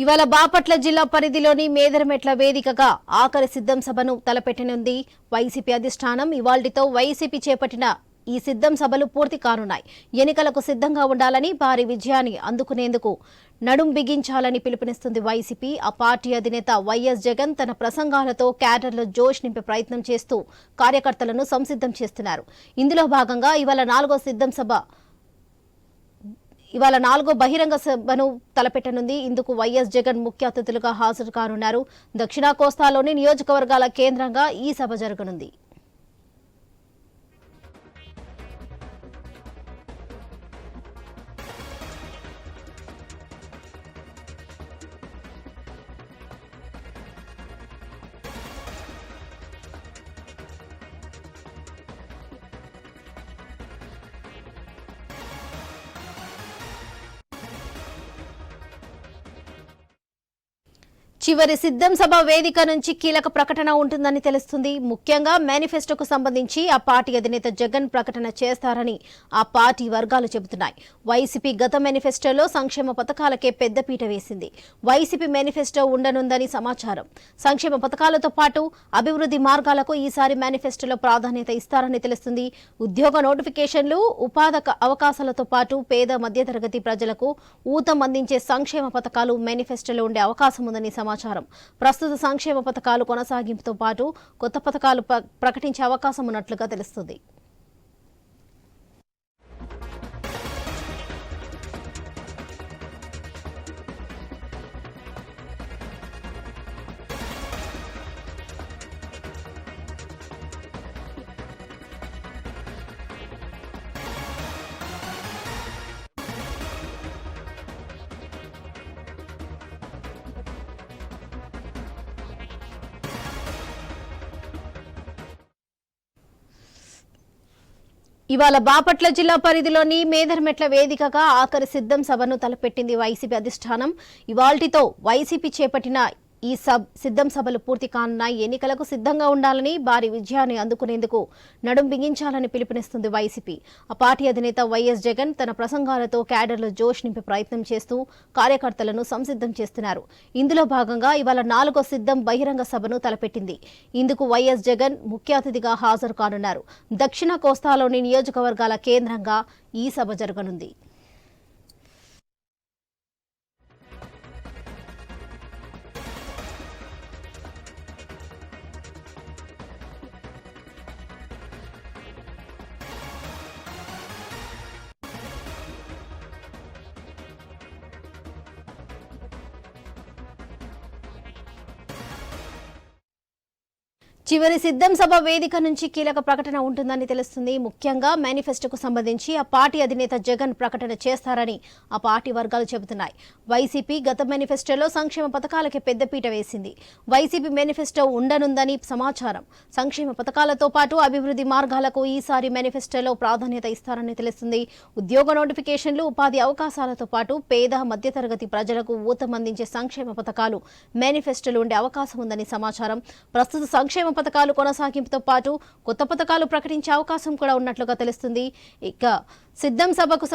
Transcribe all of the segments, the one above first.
ఇవాళ బాపట్ల జిల్లా పరిధిలోని మేదరమెట్ల వేదికగా ఆఖరి సిద్ధం సభను తలపెట్టనుంది వైసీపీ అధిష్టానం. ఇవాల్టితో వైసీపీ చేపట్టిన ఈ సిద్ధం సభలు పూర్తి కానున్నాయి. ఎన్నికలకు సిద్ధంగా ఉండాలని, భారీ విజయాన్ని అందుకునేందుకు నడుం బిగించాలని పిలుపునిస్తుంది వైసీపీ. ఆ పార్టీ అధినేత వైఎస్ జగన్ తన ప్రసంగాలతో క్యాడర్లో జోష్ నింపే ప్రయత్నం చేస్తూ కార్యకర్తలను సంసిద్ధం చేస్తున్నారు. ఇందులో భాగంగా ఇవాళ నాలుగో బహిరంగ సభను తలపెట్టనుంది. ఇందుకు వైఎస్ జగన్ ముఖ్య అతిథులుగా హాజరు కానున్నారు. దక్షిణ కోస్తాలోని నియోజకవర్గాల కేంద్రంగా ఈ సభ జరగనుంది. చివరి సిద్ధం సభ వేదిక నుంచి కీలక ప్రకటన ఉంటుందని తెలుస్తుంది. ముఖ్యంగా మేనిఫెస్టోకు సంబంధించి ఆ పార్టీ అధినేత జగన్ ప్రకటన చేస్తారని ఆ పార్టీ వర్గాలు చెబుతున్నాయి. వైసీపీ గత మేనిఫెస్టోలో సంక్షేమ పథకాలకే పెద్దపీట వేసింది. వైసీపీ మేనిఫెస్టో ఉండనుందని సమాచారం. సంక్షేమ పథకాలతో పాటు అభివృద్ధి మార్గాలకు ఈసారి మేనిఫెస్టోలో ప్రాధాన్యత ఇస్తారని తెలుస్తుంది. ఉద్యోగ నోటిఫికేషన్లు, ఉపాధి అవకాశాలతో పాటు పేద మధ్యతరగతి ప్రజలకు ఊతం అందించే సంక్షేమ పథకాలు మేనిఫెస్టోలో ఉండే అవకాశం ఉందని సమాచారం. ప్రస్తుత సంక్షేమ పథకాలు కొనసాగింపుతో పాటు కొత్త పథకాలు ప్రకటించే అవకాశం ఉన్నట్లుగా తెలుస్తుంది. ఇవాళ బాపట్ల జిల్లా పరిధిలోని మేదరమెట్ల వేదికగా ఆఖరి సిద్ధం సభను తలపెట్టింది వైసీపీ అధిష్టానం. ఇవాల్టితో వైసీపీ చేపట్టిన ఈ సిద్ధం సభలు పూర్తి కానున్నాయి. ఎన్నికలకు సిద్ధంగా ఉండాలని, భారీ విజయాన్ని అందుకునేందుకు నడుం బిగించాలని పిలుపునిస్తుంది వైసీపీ. ఆ పార్టీ అధినేత వైఎస్ జగన్ తన ప్రసంగాలతో క్యాడర్లో జోష్ నింపే ప్రయత్నం చేస్తూ కార్యకర్తలను సంసిద్ధం చేస్తున్నారు. ఇందులో భాగంగా ఇవాళ నాలుగో సిద్ధం బహిరంగ సభను తలపెట్టింది. ఇందుకు వైఎస్ జగన్ ముఖ్య అతిథిగా హాజరు కానున్నారు. దక్షిణ కోస్తాలోని నియోజకవర్గాల కేంద్రంగా ఈ సభ జరగనుంది. చివరి సిద్ధం సభ వేదిక నుంచి కీలక ప్రకటన ఉంటుందని తెలుస్తుంది. ముఖ్యంగా మేనిఫెస్టోకు సంబంధించి ఆ పార్టీ అధినేత జగన్ ప్రకటన చేస్తారని ఆ పార్టీ వర్గాలు చెబుతున్నాయి. వైసీపీ గత మేనిఫెస్టోలో సంక్షేమ పథకాలకే పెద్దపీట వేసింది. వైసీపీ మేనిఫెస్టో ఉండనుందని సమాచారం. సంక్షేమ పథకాలతో పాటు అభివృద్ధి మార్గాలకు ఈసారి మేనిఫెస్టోలో ప్రాధాన్యత ఇస్తారని తెలుస్తుంది. ఉద్యోగ నోటిఫికేషన్లు, ఉపాధి అవకాశాలతో పాటు పేద మధ్యతరగతి ప్రజలకు ఊతం అందించే సంక్షేమ పథకాలు మేనిఫెస్టోలో ఉండే అవకాశం ఉందని సమాచారం. ప్రస్తుత సంక్షేమ పథకాలు కొనసాగింపుతో పాటు కొత్త పథకాలు ప్రకటించే అవకాశం కూడా ఉన్నట్లుగా తెలుస్తుంది. ఇక సిద్ధం సభకు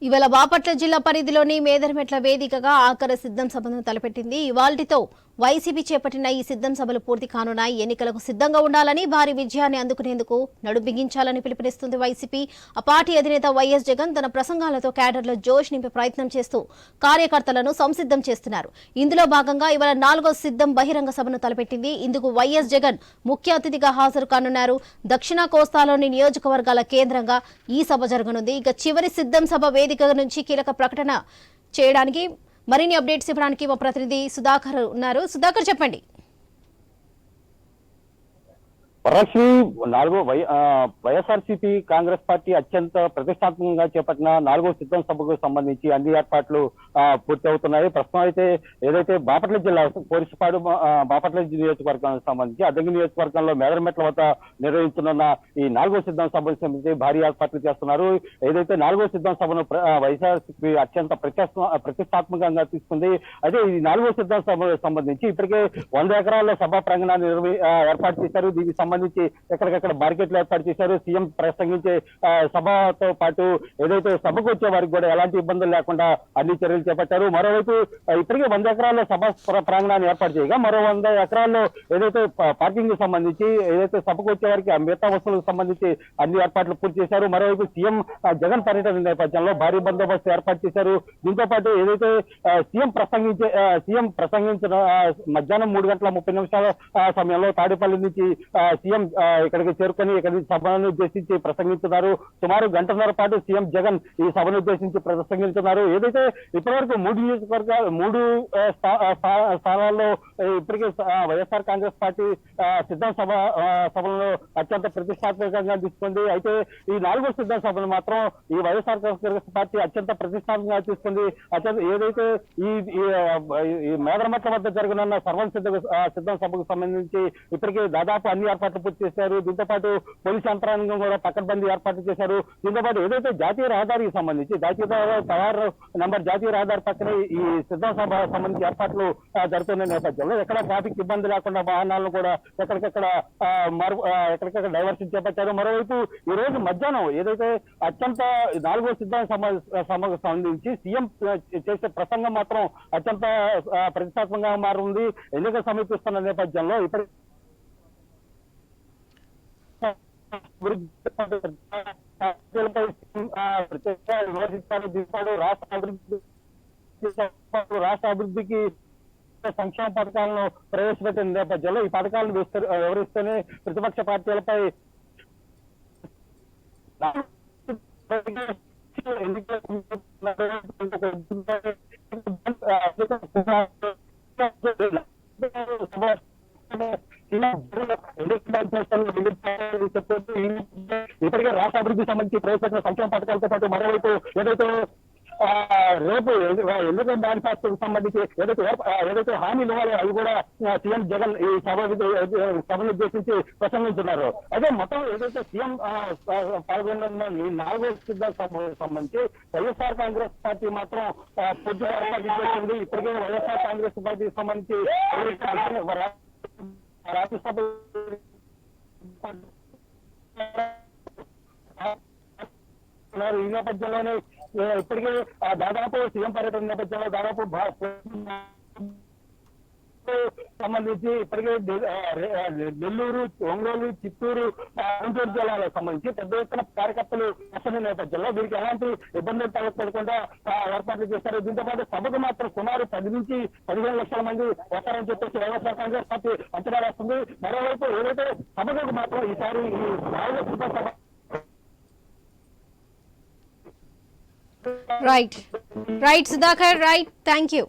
ఇవాళ బాపట్ల జిల్లా పరిధిలోని మేదరమెట్ల వేదికగా ఆఖరి సిద్ధం సభను తలపెట్టింది. ఇవాల్టితో వైసీపీ చేపట్టిన ఈ సిద్ధం సభలు పూర్తి కానున్నాయి. ఎన్నికలకు సిద్ధంగా ఉండాలని, భారీ విజయాన్ని అందుకునేందుకు నడుం బిగించాలని పిలుపునిస్తుంది వైసీపీ. ఆ పార్టీ అధినేత వైఎస్ జగన్ తన ప్రసంగాలతో క్యాడర్లో జోష్ నింపే ప్రయత్నం చేస్తూ కార్యకర్తలను సంసిద్ధం చేస్తున్నారు. ఇందులో భాగంగా ఇవాళ నాలుగో సిద్ధం బహిరంగ సభను తలపెట్టింది. ఇందుకు వైఎస్ జగన్ ముఖ్య అతిథిగా హాజరు కానున్నారు. దక్షిణ కోస్తాలోని నియోజకవర్గాల కేంద్రంగా ఈ సభ జరగనుంది. ఇక చివరి సిద్ధం సభ వేదిక నుంచి కీలక ప్రకటన చేయడానికి మరిన్ని అప్డేట్స్ ఇవ్వడానికి మా ప్రతినిధి సుధాకర్ ఉన్నారు. సుధాకర్ చెప్పండి. వరలక్ష్మి వైఎస్ఆర్సీపీ కాంగ్రెస్ పార్టీ అత్యంత ప్రతిష్టాత్మకంగా చేపట్టిన 4వ సిద్ధం సభకు సంబంధించి అన్ని ఏర్పాట్లు పూర్తి అవుతున్నాయి. ప్రస్తుతం అయితే ఏదైతే బాపట్ల జిల్లా కోరిసపాడు బాపట్ల నియోజకవర్గానికి సంబంధించి అద్దంకి నియోజకవర్గంలో మేదరమెట్ల వద్ద నిర్వహించనున్న ఈ 4వ సిద్ధం సభకు సంబంధించి భారీ ఏర్పాట్లు చేస్తున్నారు. ఏదైతే 4వ సిద్ధం సభను వైఎస్ఆర్సీపీ అత్యంత ప్రతిష్టాత్మకంగా తీసుకుంది. అయితే ఈ 4వ సిద్ధం సభకు సంబంధించి ఇప్పటికే 100 ఎకరాల సభా ప్రాంగణాన్ని ఏర్పాటు చేశారు. దీనికి సంబంధించి ఎక్కడికక్కడ మార్కెట్లు ఏర్పాటు చేశారు. సీఎం ప్రసంగించే సభతో పాటు ఏదైతే సభకు వచ్చే వారికి కూడా ఎలాంటి ఇబ్బందులు లేకుండా అన్ని చర్యలు చేపట్టారు. మరోవైపు ఇప్పటికే 100 ఎకరాల సభ ప్రాంగణాన్ని ఏర్పాటు చేయగా మరో 100 ఎకరాల్లో ఏదైతే పార్కింగ్ కి సంబంధించి ఏదైతే సభకు వచ్చే వారికి మిగతా వస్తువులకు సంబంధించి అన్ని ఏర్పాట్లు పూర్తి చేశారు. మరోవైపు సీఎం జగన్ పర్యటన నేపథ్యంలో భారీ బందోబస్తు ఏర్పాటు చేశారు. దీంతో పాటు ఏదైతే సీఎం ప్రసంగించిన మధ్యాహ్నం 3:30 సమయంలో తాడేపల్లి నుంచి సీఎం ఇక్కడికి చేరుకొని ఇక్కడి సభను ఉద్దేశించి ప్రసంగిస్తున్నారు. సుమారు 1 గంటన్నర పాటు సీఎం జగన్ ఈ సభను ఉద్దేశించి ప్రసంగిస్తున్నారు. ఏదైతే ఇప్పటివరకు 3 స్థానాల్లో ఇప్పటికే వైఎస్ఆర్ కాంగ్రెస్ పార్టీ సిద్ధం సభలను అత్యంత ప్రతిష్టాత్మకంగా తీసుకుంది. అయితే ఈ 4వ సిద్ధం సభను మాత్రం ఈ వైఎస్ఆర్ కాంగ్రెస్ పార్టీ అత్యంత ప్రతిష్టాత్మకంగా తీసుకుంది. ఏదైతే ఈ మేదరమెట్ల వద్ద జరగనున్న సర్వం సిద్ధం సభకు సంబంధించి ఇప్పటికే దాదాపు అన్ని ఏర్పాట్లు పూర్తి చేశారు. దీంతో పాటు పోలీస్ యంత్రాంగం కూడా పకడ్బందీ ఏర్పాట్లు చేశారు. దీంతో పాటు ఏదైతే జాతీయ రహదారికి సంబంధించి జాతీయ రహదారి పక్కనే ఈ సిద్ధం సభ సంబంధించి ఏర్పాట్లు జరుగుతున్న నేపథ్యంలో ఎక్కడ ట్రాఫిక్ ఇబ్బంది లేకుండా వాహనాలను కూడా ఎక్కడికక్కడ డైవర్షన్ చేపట్టారు. మరోవైపు ఈ రోజు మధ్యాహ్నం ఏదైతే అత్యంత 4వ సిద్ధం సభకు సంబంధించి సీఎం చేసే ప్రసంగం మాత్రం అత్యంత ప్రతిష్టాత్మకంగా మారింది. ఎన్నికలు సమీపిస్తున్న నేపథ్యంలో ఇప్పటి రాష్ట్ర అభివృద్ధికి సంక్షేమ పథకాలను ప్రవేశపెట్టిన నేపథ్యంలో ఈ పథకాలను వివరిస్తూనే ప్రతిపక్ష పార్టీలపై ఇప్పటికే రాష్ట్ర అభివృద్ధికి సంబంధించి ప్రవేశపెట్టిన సంక్షేమ పథకాలతో పాటు మరోవైపు ఏదైతే రేపు ఎన్నికల మేనిఫెస్టోకి సంబంధించి ఏదైతే హామీలు ఇవ్వాలో అవి కూడా సీఎం జగన్ ఈ సభను ఉద్దేశించి ప్రసంగిస్తున్నారు. అదే మొత్తం ఏదైతే సీఎం పాల్గొన్న ఈ 4వ సిద్ధం సభకు సంబంధించి వైఎస్ఆర్ కాంగ్రెస్ పార్టీ మాత్రం పూర్తి ఏర్పాటు చేసింది. ఇప్పటికే వైఎస్ఆర్ కాంగ్రెస్ పార్టీకి సంబంధించి రాజ్యసభ ఈ నేపథ్యంలోనే ఇప్పటికే దాదాపు సీఎం పర్యటన నేపథ్యంలో దాదాపు సంబంధించి ఇప్పటికే నెల్లూరు, ఒంగోలు, చిత్తూరు, గుంటూరు జిల్లాలకు సంబంధించి పెద్ద ఎత్తున కార్యకర్తలు వస్తున్న నేపథ్యంలో వీరికి ఎలాంటి ఇబ్బందులు తలెత్తకుండా ఏర్పాట్లు చేస్తారు. దీంతో పాటు సభకు మాత్రం సుమారు 10 నుంచి 15 లక్షల మంది వస్తారని చెప్పేసి వైఎస్ఆర్ కాంగ్రెస్ పార్టీ అంచనా వేస్తుంది. మరోవైపు ఏదైతే సభకు మాత్రం ఈసారి ఈ 4వ సిద్ధం సభ రైట్ సుధాకర్, థ్యాంక్ యూ.